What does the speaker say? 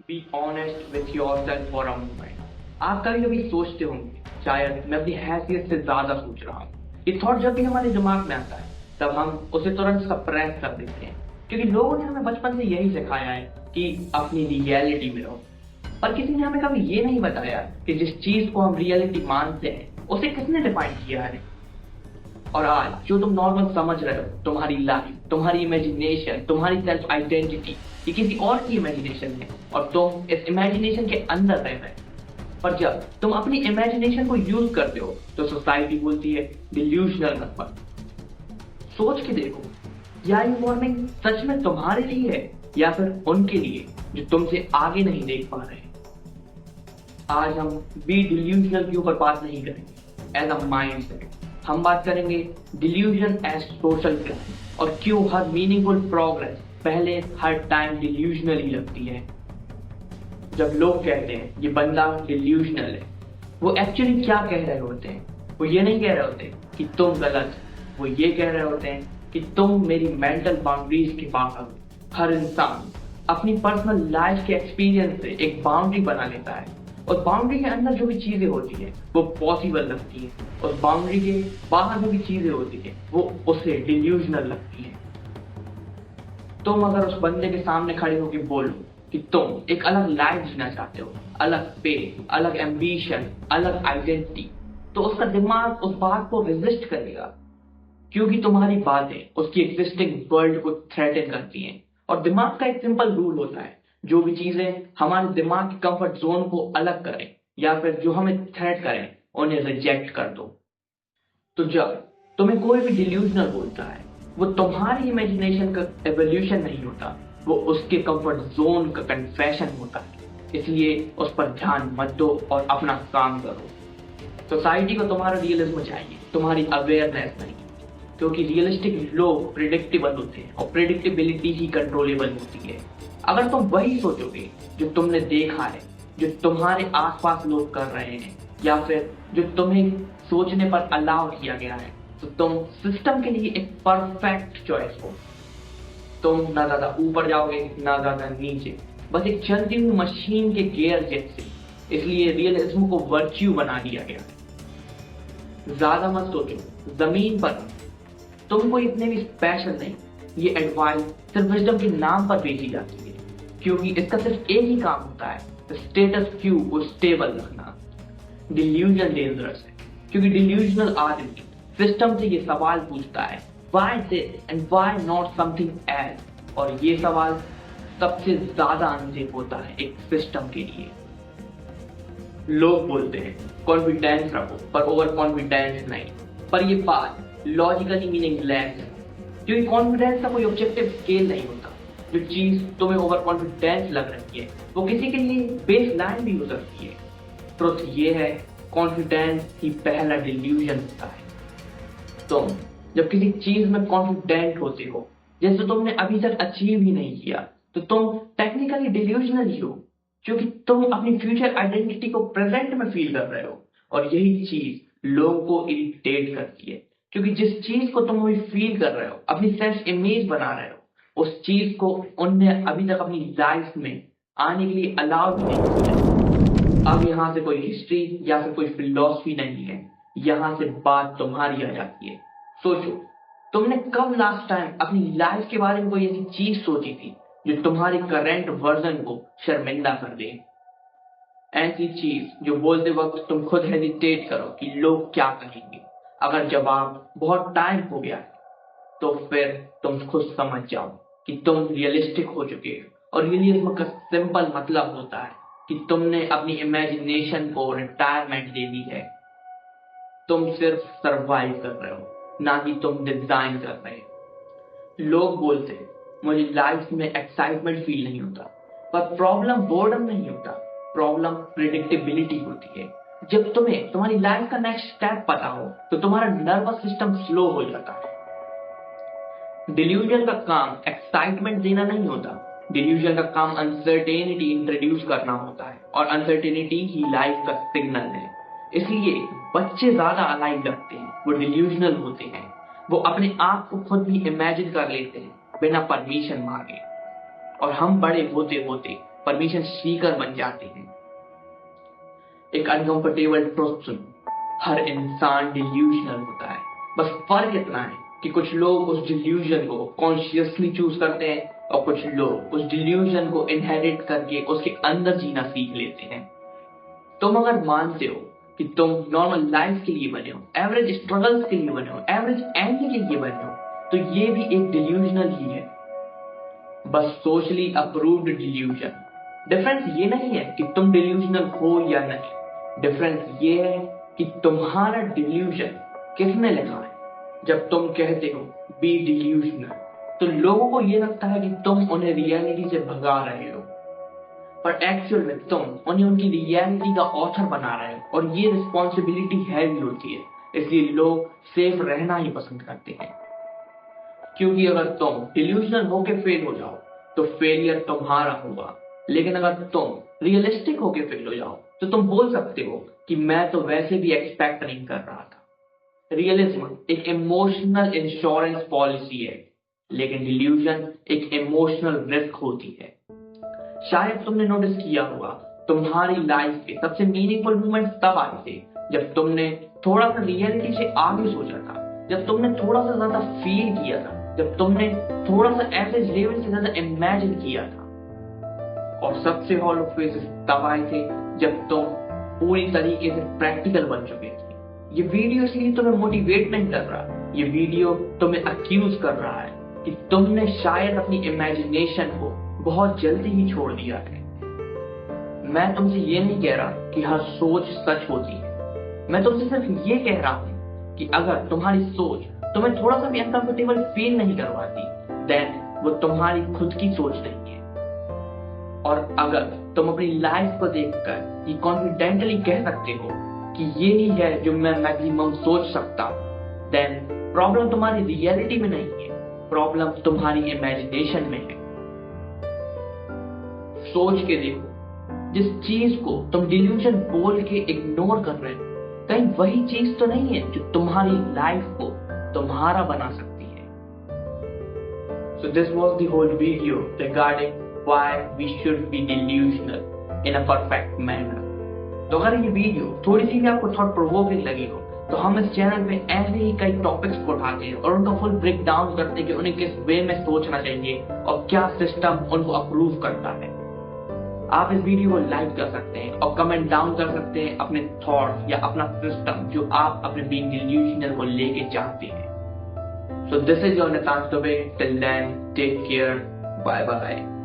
Be honest with yourself for a moment. आप कभी कभी सोचते होंगे, शायद मैं अपनी हैसियत से ज्यादा सोच रहा हूँ। ये थॉट जब भी हमारे दिमाग में आता है तब हम उसे तुरंत सप्रेस कर देते हैं, क्योंकि लोगों ने हमें बचपन से यही सिखाया है कि अपनी रियलिटी में रहो। पर किसी ने हमें कभी ये नहीं बताया कि जिस चीज को हम रियलिटी मानते हैं उसे किसने डिफाइन किया है। और आज जो तुम नॉर्मल समझ रहे हो, तुम्हारी लाइफ, तुम्हारी इमेजिनेशन, तुम्हारी सेल्फ आइडेंटिटी, ये किसी और की इमेजिनेशन है और तुम इस इमेजिनेशन के अंदर रह रहे हो। पर जब तुम अपनी इमेजिनेशन को यूज करते हो तो सोसाइटी बोलती है डिल्यूजनल मत बन। सोच के देखो, क्या ये वार्निंग सच में तुम्हारे लिए है या फिर उनके लिए जो तुमसे आगे नहीं देख पा रहे। आज हम बी डिल्यूजनल के ऊपर बात नहीं करेंगे एज अ माइंडसेट। हम बात करेंगे डिल्यूजन एज सोशल क्राइम और क्यों हर मीनिंगफुल प्रोग्रेस पहले हर टाइम डिल्यूजनल ही लगती है। जब लोग कहते हैं ये बंदा डिल्यूजनल है, वो एक्चुअली क्या कह रहे होते हैं? वो ये नहीं कह रहे होते कि तुम गलत हो, वो ये कह रहे होते हैं कि तुम मेरी मेंटल बाउंड्रीज के बाहर हो। हर इंसान अपनी पर्सनल लाइफ के एक्सपीरियंस से एक बाउंड्री बना लेता है और बाउंड्री के अंदर जो भी चीजें होती है वो पॉसिबल लगती है और बाउंड्री के बाहर जो भी चीजें होती है वो उसे डिल्यूजनल लगती है। तुम अगर उस बंदे के सामने खड़े होकर बोलो कि तुम एक अलग लाइफ जीना चाहते हो, अलग पे, अलग एम्बिशन, अलग आइडेंटिटी, तो उसका दिमाग उस बात को रेजिस्ट करेगा, क्योंकि तुम्हारी बातें उसकी एग्जिस्टिंग वर्ल्ड को थ्रेटन करती हैं। और दिमाग का एक सिंपल रूल होता है, जो भी चीजें हमारे दिमाग के कंफर्ट जोन को अलग करें या फिर जो हमें थ्रेट करें उन्हें रिजेक्ट कर दो। तो जब तुम्हें कोई भी डिल्यूजनल बोलता है, वो तुम्हारी इमेजिनेशन का एवोल्यूशन नहीं होता, वो उसके कंफर्ट जोन का कन्फेशन होता है। इसलिए उस पर ध्यान मत दो और अपना काम करो। सोसाइटी को तुम्हारा रियलिज्म चाहिए, तुम्हारी अवेयरनेस नहीं, क्योंकि रियलिस्टिक लोग प्रिडिक्टेबल होते हैं और प्रिडिक्टेबिलिटी ही कंट्रोलेबल होती है। अगर तुम वही सोचोगे जो तुमने देखा है, जो तुम्हारे आसपास लोग कर रहे हैं या फिर जो तुम्हें सोचने पर अलाउ किया गया है, तो तुम सिस्टम के लिए एक परफेक्ट चॉइस हो। तुम ना ज्यादा ऊपर जाओगे ना ज्यादा नीचे, बस एक चलती हुई मशीन के गियर जैसे। इसलिए रियलिज्म को वर्च्यू बना दिया गया है। ज्यादा मत सोचो, जमीन पर तुम कोई इतने भी स्पेशल नहीं। ये एडवाइस सिर्फ विजडम के नाम पर बेची जाती है, क्योंकि इसका सिर्फ एक ही काम होता है, स्टेटस क्यू को स्टेबल रखना। डिल्यूजन डेंजरस है, क्योंकि डिल्यूजनल आदमी सिस्टम से ये सवाल पूछता है, why this and why not something else. और ये सवाल सबसे ज्यादा अनसेफ होता है एक सिस्टम के लिए। लोग बोलते हैं कॉन्फिडेंस रखो पर ओवर कॉन्फिडेंस नहीं, पर ये बात लॉजिकली मीनिंगलेस है, क्योंकि कॉन्फिडेंस का कोई ऑब्जेक्टिव स्केल नहीं होता। जो चीज तुम्हें ओवर कॉन्फिडेंस लग रही है वो किसी के लिए बेस लाइन भी हो सकती है। ट्रुथ ये है, कॉन्फिडेंस ही पहला डिल्यूजन होता है। तुम जब किसी चीज में कॉन्फिडेंट होते हो जैसे तुमने अभी तक अचीव ही नहीं किया, तो तुम टेक्निकली डिल्यूजनल ही हो, क्योंकि तुम अपनी फ्यूचर आइडेंटिटी को प्रेजेंट में फील कर रहे हो। और यही चीज लोगों को इरिटेट करती है, क्योंकि जिस चीज को तुम अभी फील कर रहे हो, अपनी सेल्फ इमेज बना रहे हो, उस चीज को उनने अभी तक अपनी लाइफ में आने के लिए अलाउ नहीं किया। अब यहाँ से कोई हिस्ट्री या फिर कोई फिलोसफी नहीं है, यहाँ से बात तुम्हारी आ जाती है। सोचो, तुमने कब लास्ट टाइम अपनी लाइफ के बारे में कोई ऐसी चीज सोची थी जो तुम्हारे करंट वर्जन को शर्मिंदा कर दे? ऐसी चीज जो बोलते वक्त तुम खुद हेजिटेट करो कि लोग क्या कहेंगे। अगर जवाब बहुत टाइम हो गया है तो फिर तुम खुद समझ जाओ कि तुम रियलिस्टिक हो चुके हो। और रियलिज्म का सिंपल मतलब होता है कि तुमने अपनी इमेजिनेशन को रिटायरमेंट दे दी है। तुम सिर्फ सरवाइव कर रहे हो, ना कि तुम डिजाइन कर रहे हो। लोग बोलते हैं मुझे लाइफ में एक्साइटमेंट फील नहीं होता, पर प्रॉब्लम बोर्डम नहीं होता, प्रॉब्लम प्रिडिक्टेबिलिटी होती है। जब तुम्हें तुम्हारी लाइफ का नेक्स्ट स्टेप पता हो तो तुम्हारा नर्वस सिस्टम स्लो हो जाता है। डिल्यूजन का काम एक्साइटमेंट देना नहीं होता, डिल्यूजन का काम अनसर्टेनिटी इंट्रोड्यूस करना होता है, और अनसर्टेनिटी ही लाइफ का सिग्नल है। इसलिए बच्चे ज्यादा अलाइव लगते हैं, वो डिल्यूजनल होते हैं। वो अपने आप को खुद भी इमेजिन कर लेते हैं बिना परमिशन मांगे। और हम बड़े होते होते परमिशन सीकर बन जाते हैं। एक अनकंफर्टेबल ट्रुथ सुन, हर इंसान डिल्यूजनल होता है। बस फर्क इतना है कि कुछ लोग उस डिल्यूजन को कॉन्शियसली चूज करते हैं और कुछ लोग उस डिल्यूजन को इनहेरिट करके उसके अंदर जीना सीख लेते हैं। तुम अगर मानते हो कि तुम नॉर्मल लाइफ के लिए बने हो, एवरेज स्ट्रगल्स के लिए बने हो, एवरेज एंड के लिए बने हो, तो ये भी एक डिल्यूजनल ही है, बस सोशली अप्रूव्ड डिल्यूजन। डिफरेंस ये नहीं है कि तुम डिल्यूजनल हो या नहीं, डिफरेंस ये है कि तुम्हारा डिल्यूजन किसने लिखा है। जब तुम कहते हो बी डिल्यूजनल, तो लोगों को ये लगता है कि तुम उन्हें रियलिटी से भगा रहे हो, पर एक्चुअल में तुम उन्हें उनकी रियलिटी का ऑथर बना रहे हो, और ये रिस्पॉन्सिबिलिटी हैवी होती है। इसलिए लोग सेफ रहना ही पसंद करते हैं, क्योंकि अगर तुम डिल्यूजनल होके फेल हो जाओ तो फेलियर तुम्हारा होगा, लेकिन अगर तुम रियलिस्टिक होके फेल हो जाओ तो तुम बोल सकते हो कि मैं तो वैसे भी एक्सपेक्ट नहीं कर रहा था। रियलिज्म एक इमोशनल इंश्योरेंस पॉलिसी है, लेकिन डिल्यूजन एक इमोशनल रिस्क होती है। शायद तुमने नोटिस किया होगा, तुम्हारी लाइफ के सबसे मीनिंगफुल मोमेंट्स तब आए थे जब तुमने थोड़ा सा रियलिटी से आगे सोचा था, जब तुमने थोड़ा सा ज्यादा फील किया था, जब तुमने थोड़ा सा एवरेज लेवल से ज्यादा इमेजिन किया था। और सबसे हॉलो फेजेस तब आए थे जब तुम पूरी तरीके से प्रैक्टिकल बन चुके थे। ये वीडियो इसलिए तुम्हें मोटिवेट नहीं कर रहा, ये वीडियो तुम्हें अक्यूज कर रहा है कि तुमने शायद अपनी इमेजिनेशन को बहुत जल्दी ही छोड़ दिया है। मैं तुमसे ये नहीं कह रहा कि हर सोच सच होती है, मैं तुमसे सिर्फ ये कह रहा हूं कि अगर तुम्हारी सोच तुम्हें थोड़ा सा भी अनकंफर्टेबल फील नहीं करवाती, देन वो तुम्हारी खुद की सोच नहीं है। और अगर तुम अपनी लाइफ को देखकर ये कॉन्फिडेंटली कह सकते हो कि ये ही है जो मैं मैक्सिमम सोच सकता, देन प्रॉब्लम तुम्हारी रियलिटी में नहीं है, प्रॉब्लम तुम्हारी इमेजिनेशन में है। सोच के देखो, जिस चीज को तुम डिल्यूजन बोल के इग्नोर कर रहे हो, कहीं वही चीज तो नहीं है जो तुम्हारी लाइफ को तुम्हारा बना सकती है। So this was the whole video regarding why we should be delusional in a perfect manner. तो अगर ये वीडियो थोड़ी सी भी आपको थॉट प्रोवोकिंग लगी हो, तो हम इस चैनल पे ऐसे ही कई टॉपिक्स को उठाते हैं और उनका फुल ब्रेक डाउन करते हैं कि उन्हें किस वे में सोचना चाहिए और क्या सिस्टम उनको अप्रूव करता है। आप इस वीडियो को लाइक कर सकते हैं और कमेंट डाउन कर सकते हैं अपने थॉट या अपना सिस्टम जो आप अपने बीइंग डिल्यूजनल को लेके चाहते हैं। So this is your Natan Dubey. Till then, take care. Bye bye.